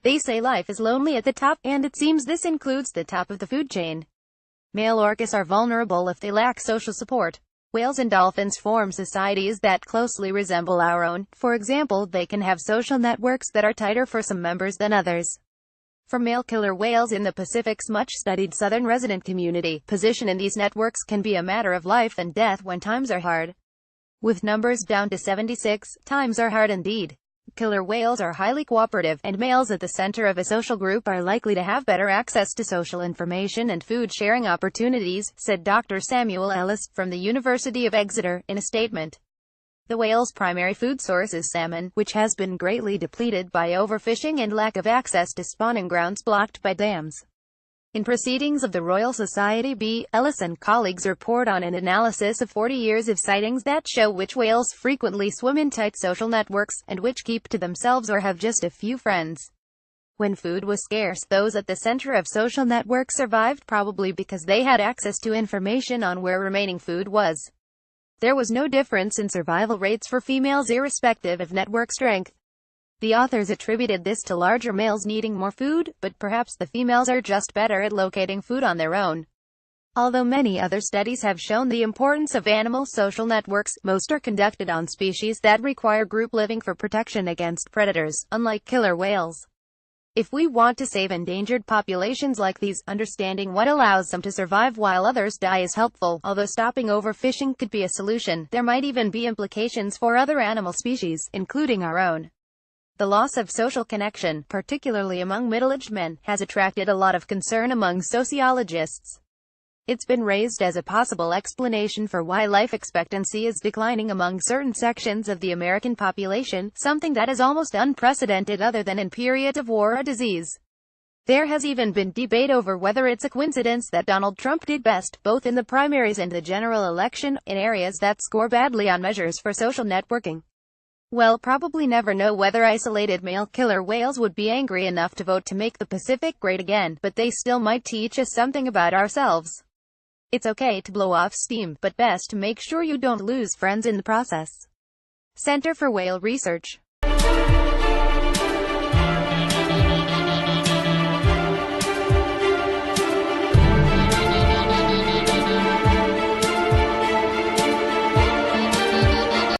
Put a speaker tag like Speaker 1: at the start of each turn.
Speaker 1: They say life is lonely at the top, and it seems this includes the top of the food chain. Male orcas are vulnerable if they lack social support. Whales and dolphins form societies that closely resemble our own. For example, they can have social networks that are tighter for some members than others. For male killer whales in the Pacific's much-studied southern resident community, position in these networks can be a matter of life and death when times are hard. With numbers down to 76, times are hard indeed. Killer whales are highly cooperative, and males at the center of a social group are likely to have better access to social information and food-sharing opportunities, said Dr. Samuel Ellis, from the University of Exeter, in a statement. The whale's primary food source is salmon, which has been greatly depleted by overfishing and lack of access to spawning grounds blocked by dams. In Proceedings of the Royal Society B. Ellis and colleagues report on an analysis of 40 years of sightings that show which whales frequently swim in tight social networks, and which keep to themselves or have just a few friends. When food was scarce, those at the center of social networks survived, probably because they had access to information on where remaining food was. There was no difference in survival rates for females irrespective of network strength. The authors attributed this to larger males needing more food, but perhaps the females are just better at locating food on their own. Although many other studies have shown the importance of animal social networks, most are conducted on species that require group living for protection against predators, unlike killer whales. If we want to save endangered populations like these, understanding what allows some to survive while others die is helpful. Although stopping overfishing could be a solution, there might even be implications for other animal species, including our own. The loss of social connection, particularly among middle-aged men, has attracted a lot of concern among sociologists. It's been raised as a possible explanation for why life expectancy is declining among certain sections of the American population, something that is almost unprecedented other than in periods of war or disease. There has even been debate over whether it's a coincidence that Donald Trump did best, both in the primaries and the general election, in areas that score badly on measures for social networking. We'll probably never know whether isolated male killer whales would be angry enough to vote to make the Pacific great again, but they still might teach us something about ourselves. It's okay to blow off steam, but best to make sure you don't lose friends in the process. Center for Whale Research.